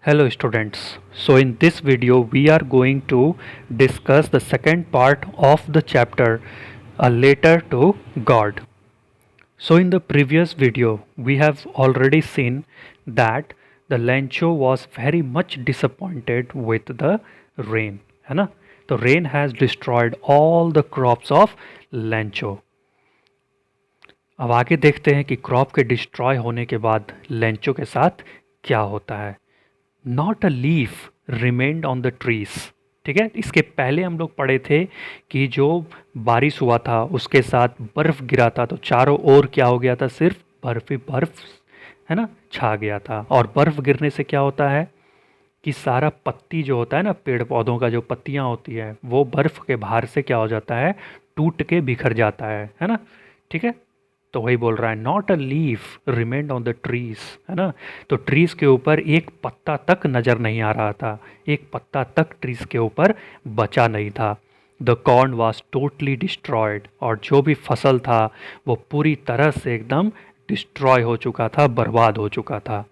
Hello students. So in this video we are going to discuss the second part of the chapter, A Letter to God. So in the previous video we have already seen that the Lencho was very much disappointed with the rain, है ना? The rain has destroyed all the crops of Lencho. अब आगे देखते हैं कि crop के destroy होने के बाद लेंचो के साथ क्या होता है. Not a leaf remained on the trees. ठीक है, इसके पहले हम लोग पढ़े थे कि जो बारिश हुआ था उसके साथ बर्फ गिरा था तो चारों ओर क्या हो गया था, सिर्फ बर्फ ही बर्फ, है ना, छा गया था. और बर्फ गिरने से क्या होता है कि सारा पत्ती जो होता है ना, पेड़ पौधों का जो पत्तियां होती है वो बर्फ के भार से क्या हो जाता है, टूट के बिखर जाता है ना. ठीक है, तो वही बोल रहा है, not a leaf remained on the trees, है ना. तो ट्रीज के ऊपर एक पत्ता तक नज़र नहीं आ रहा था, एक पत्ता तक ट्रीज के ऊपर बचा नहीं था. The corn was totally destroyed. और जो भी फसल था वो पूरी तरह से एकदम डिस्ट्रॉय हो चुका था, बर्बाद हो चुका था.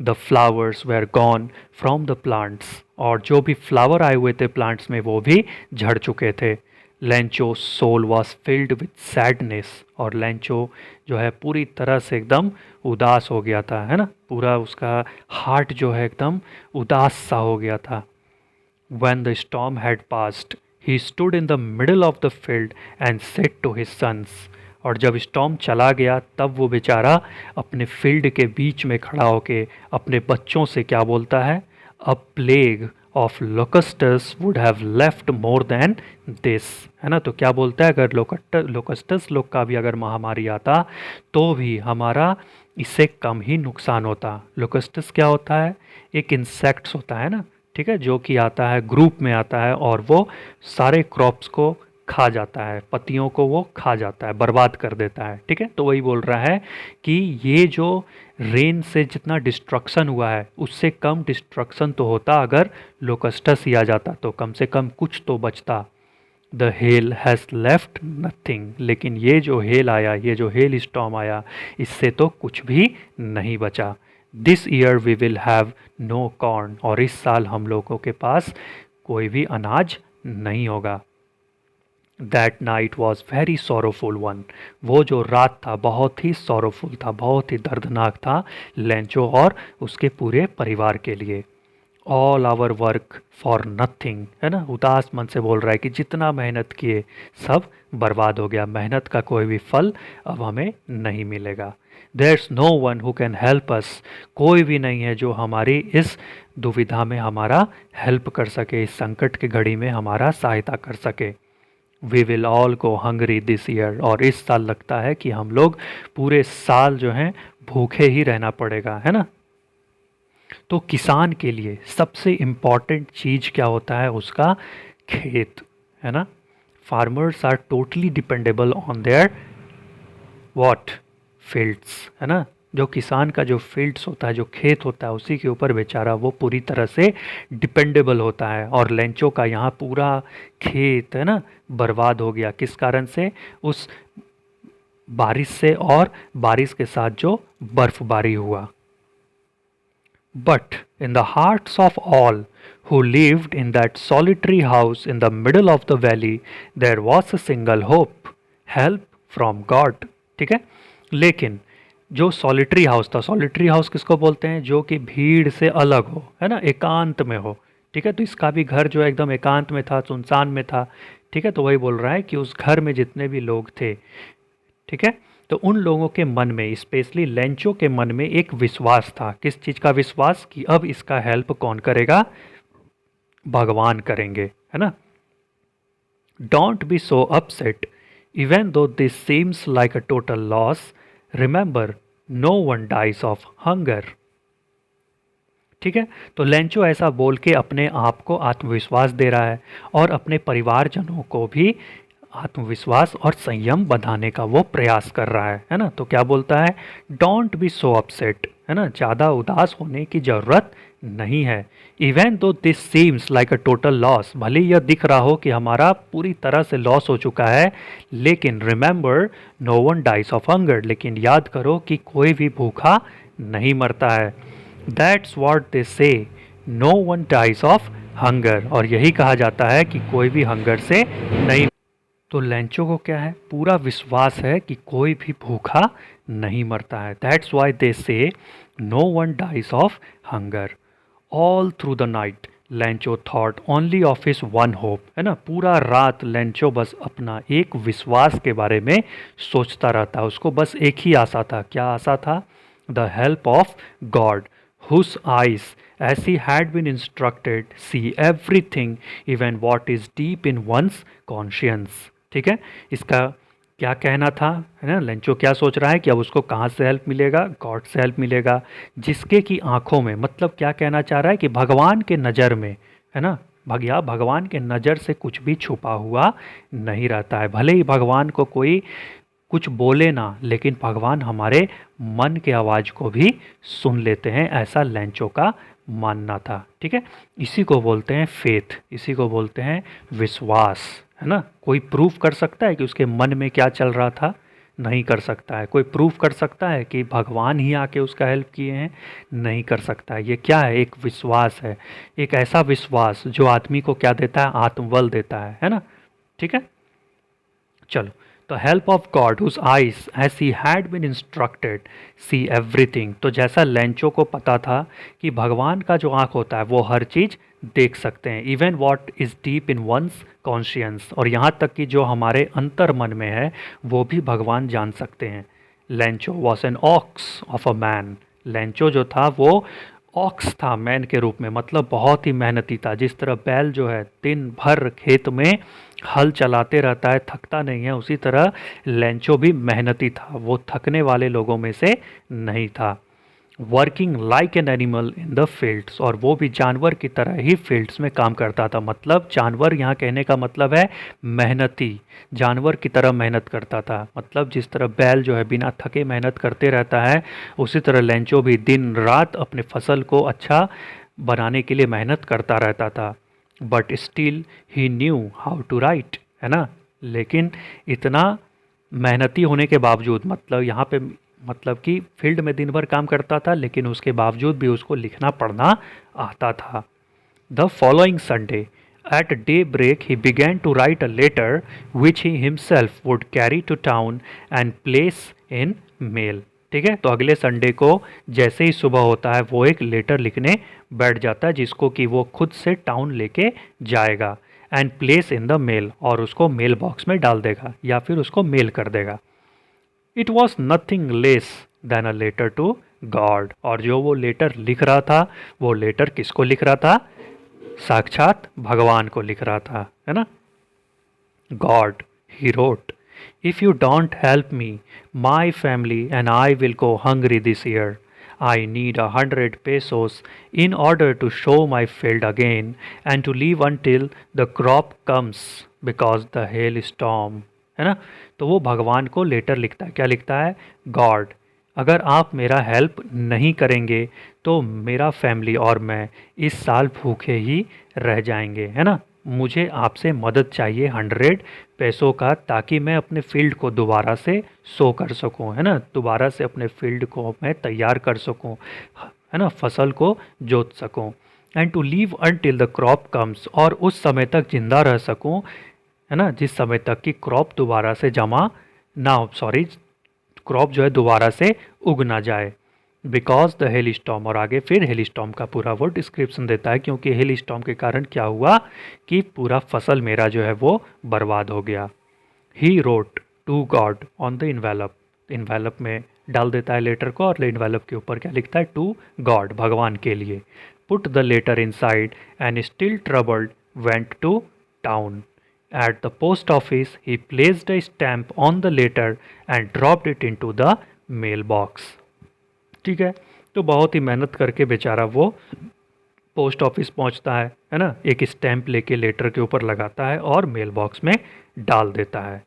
The flowers were gone from the plants. और जो भी फ्लावर आए हुए थे प्लांट्स में वो भी झड़ चुके थे. Lencho soul was filled with sadness. और लेंचो जो है पूरी तरह से एकदम उदास हो गया था, है ना. पूरा उसका हार्ट जो है एकदम उदास सा हो गया था. When the storm had passed, he stood in the middle of the field and said to his sons. और जब स्टॉर्म चला गया तब वो बेचारा अपने फील्ड के बीच में खड़ा होके अपने बच्चों से क्या बोलता है, a plague of locusts would have left more than this, है ना. तो क्या बोलता है, अगर लोकस्टस लोग का भी अगर महामारी आता तो भी हमारा इससे कम ही नुकसान होता. लोकस्टस क्या होता है, एक इंसेक्ट्स होता है ना, ठीक है, जो कि आता है ग्रुप में आता है और वो सारे क्रॉप्स को खा जाता है, पत्तियों को वो खा जाता है, बर्बाद कर देता है. ठीक है, तो वही बोल रहा है कि ये जो रेन से जितना डिस्ट्रक्शन हुआ है उससे कम डिस्ट्रक्शन तो होता अगर लोकस्टस ही आ जाता, तो कम से कम कुछ तो बचता. The hell has left nothing. लेकिन ये जो हेल आया, ये जो हेल स्टॉर्म आया, इससे तो कुछ भी नहीं बचा. This year we will have no corn. और इस साल हम लोगों के पास कोई भी अनाज नहीं होगा. That night was very sorrowful one. वो जो रात था बहुत ही सोरोफुल था, बहुत ही दर्दनाक था लेंचो और उसके पूरे परिवार के लिए. All our work for nothing, है ना. उदास मन से बोल रहा है कि जितना मेहनत किए सब बर्बाद हो गया, मेहनत का कोई भी फल अब हमें नहीं मिलेगा. There's no one who can help us. कोई भी नहीं है जो हमारी इस दुविधा में हमारा हेल्प कर सके, इस संकट की घड़ी में हमारा सहायता कर सके. We will all go hungry this year. और इस साल लगता है कि हम लोग पूरे साल जो हैं भूखे ही रहना पड़ेगा, है ना. तो किसान के लिए सबसे इम्पॉर्टेंट चीज़ क्या होता है, उसका खेत, है ना. Farmers are totally dependable on their what fields, है ना. जो किसान का जो फील्ड्स होता है, जो खेत होता है, उसी के ऊपर बेचारा वो पूरी तरह से डिपेंडेबल होता है. और लेंचो का यहाँ पूरा खेत, है ना, बर्बाद हो गया. किस कारण से, उस बारिश से और बारिश के साथ जो बर्फबारी हुआ. But in the hearts of all who lived in that solitary house in the middle of the valley, there was a single hope, help from God. ठीक है, लेकिन जो सॉलिटरी हाउस था, सॉलिटरी हाउस किसको बोलते हैं, जो कि भीड़ से अलग हो, है ना, एकांत में हो. ठीक है, तो इसका भी घर जो एकदम एकांत में था, सुनसान में था. ठीक है, तो वही बोल रहा है कि उस घर में जितने भी लोग थे, ठीक है, तो उन लोगों के मन में, स्पेशली लेंचो के मन में एक विश्वास था. किस चीज़ का विश्वास, कि अब इसका हेल्प कौन करेगा, भगवान करेंगे, है ना. Don't be so upset even though this seems like a total loss. Remember no one dies of hunger. ठीक है, तो लेंचो ऐसा बोल के अपने आप को आत्मविश्वास दे रहा है और अपने परिवारजनों को भी आत्मविश्वास और संयम बढ़ाने का वो प्रयास कर रहा है ना. तो क्या बोलता है, डोंट बी सो अपसेट, है ना, ज़्यादा उदास होने की ज़रूरत नहीं है. Even though this seems like a total loss. भले यह दिख रहा हो कि हमारा पूरी तरह से लॉस हो चुका है, लेकिन remember no one dies of hunger. लेकिन याद करो कि कोई भी भूखा नहीं मरता है. That's what they say no one dies of hunger, और यही कहा जाता है कि कोई भी हंगर से नहीं। तो लेंचो को क्या है, पूरा विश्वास है कि कोई भी भूखा नहीं मरता है। That's why they say no one dies of hunger. All through the night Lencho thought only of his one hope, है ना, पूरा रात लेंचो बस अपना एक विश्वास के बारे में सोचता रहता। उसको बस एक ही आशा था। क्या आशा था? The help of God, whose eyes as he had been instructed see everything even what is deep in one's conscience। ठीक है, इसका क्या कहना था, है ना, लेंचो क्या सोच रहा है कि अब उसको कहाँ से हेल्प मिलेगा? गॉड से हेल्प मिलेगा, जिसके की आंखों में, मतलब क्या कहना चाह रहा है कि भगवान के नज़र में, है ना, भगवान के नज़र से कुछ भी छुपा हुआ नहीं रहता है। भले ही भगवान को कोई कुछ बोले ना, लेकिन भगवान हमारे मन के आवाज़ को भी सुन लेते हैं, ऐसा लेंचो का मानना था। ठीक है, इसी को बोलते हैं फेथ, इसी को बोलते हैं विश्वास, है ना। कोई प्रूफ कर सकता है कि उसके मन में क्या चल रहा था? नहीं कर सकता है। कोई प्रूफ कर सकता है कि भगवान ही आके उसका हेल्प किए हैं? नहीं कर सकता है। ये क्या है? एक विश्वास है, एक ऐसा विश्वास जो आदमी को क्या देता है? आत्मबल देता है ना। ठीक है, चलो, तो help of God whose eyes as he had been instructed see everything. तो जैसा लेंचो को पता था कि भगवान का जो आँख होता है वो हर चीज़ देख सकते हैं, even what is deep in one's conscience, और यहाँ तक कि जो हमारे अंतर मन में है वो भी भगवान जान सकते हैं। Lencho was an ox of a man. Lencho जो था वो ऑक्स था मैन के रूप में, मतलब बहुत ही मेहनती था। जिस तरह बैल जो है दिन भर खेत में हल चलाते रहता है, थकता नहीं है, उसी तरह लेंचो भी मेहनती था, वो थकने वाले लोगों में से नहीं था। Working like an animal in the fields, और वो भी जानवर की तरह ही फील्ड्स में काम करता था। मतलब जानवर यहाँ कहने का मतलब है मेहनती, जानवर की तरह मेहनत करता था। मतलब जिस तरह बैल जो है बिना थके मेहनत करते रहता है, उसी तरह लेंचो भी दिन रात अपने फसल को अच्छा बनाने के लिए मेहनत करता रहता था। But still he knew how to write, है ना। लेकिन इतना मेहनती होने के बावजूद, मतलब यहाँ पे मतलब कि फील्ड में दिन भर काम करता था, लेकिन उसके बावजूद भी उसको लिखना पढ़ना आता था। The following Sunday at daybreak he began to write a letter which he himself would carry to town and place in mail. ठीक है, तो अगले संडे को जैसे ही सुबह होता है वो एक लेटर लिखने बैठ जाता है, जिसको कि वो खुद से टाउन लेके जाएगा, and place in the mail, और उसको मेल बॉक्स में डाल देगा या फिर उसको मेल कर देगा। It was nothing less than a letter to God, और जो वो लेटर लिख रहा था वो लेटर किसको लिख रहा था? साक्षात भगवान को लिख रहा था, है ना। God, he wrote, if you don't help me my family and I will go hungry this year. I need 100 pesos in order to show my field again and to leave until the crop comes because the hailstorm, है ना। तो वो भगवान को letter लिखता है, क्या लिखता है? गॉड, अगर आप मेरा हेल्प नहीं करेंगे तो मेरा फैमिली और मैं इस साल भूखे ही रह जाएंगे, है ना। मुझे आपसे मदद चाहिए 100 पैसों का, ताकि मैं अपने फील्ड को दोबारा से सो कर सकूं, है ना, दोबारा से अपने फील्ड को मैं तैयार कर सकूं, है ना, फसल को जोत सकूं। And to live until the crop comes, और उस समय तक जिंदा रह सकूं, है ना, जिस समय तक कि क्रॉप दोबारा से जमा ना हो, सॉरी, क्रॉप जो है दोबारा से उग ना जाए। बिकॉज द हेल स्टॉर्म, और आगे फिर हेल स्टॉर्म का पूरा वो डिस्क्रिप्शन देता है, क्योंकि हेल स्टॉर्म के कारण क्या हुआ कि पूरा फसल मेरा जो है वो बर्बाद हो गया। He wrote to God on the envelope, envelope में डाल देता है लेटर को, और इन्वेलप के ऊपर क्या लिखता है? टू गॉड, भगवान के लिए। Put the letter inside and still troubled went to town. At the post office, he placed a stamp on the letter and dropped it into the mailbox। ठीक है, तो बहुत ही मेहनत करके बेचारा वो पोस्ट ऑफिस पहुंचता है ना, एक स्टैम्प लेके लेटर के ऊपर लगाता है और मेल बॉक्स में डाल देता है।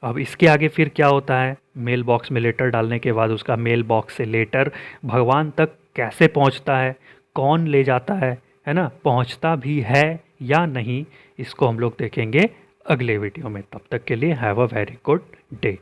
अब इसके आगे फिर क्या होता है? मेल बॉक्स में लेटर डालने के बाद उसका मेल बॉक्स से लेटर भगवान तक कैसे पहुंचता है, कौन ले जाता है ना, पहुंचता भी है या नहीं, इसको हम लोग देखेंगे अगले वीडियो में। तब तक के लिए have a very good day.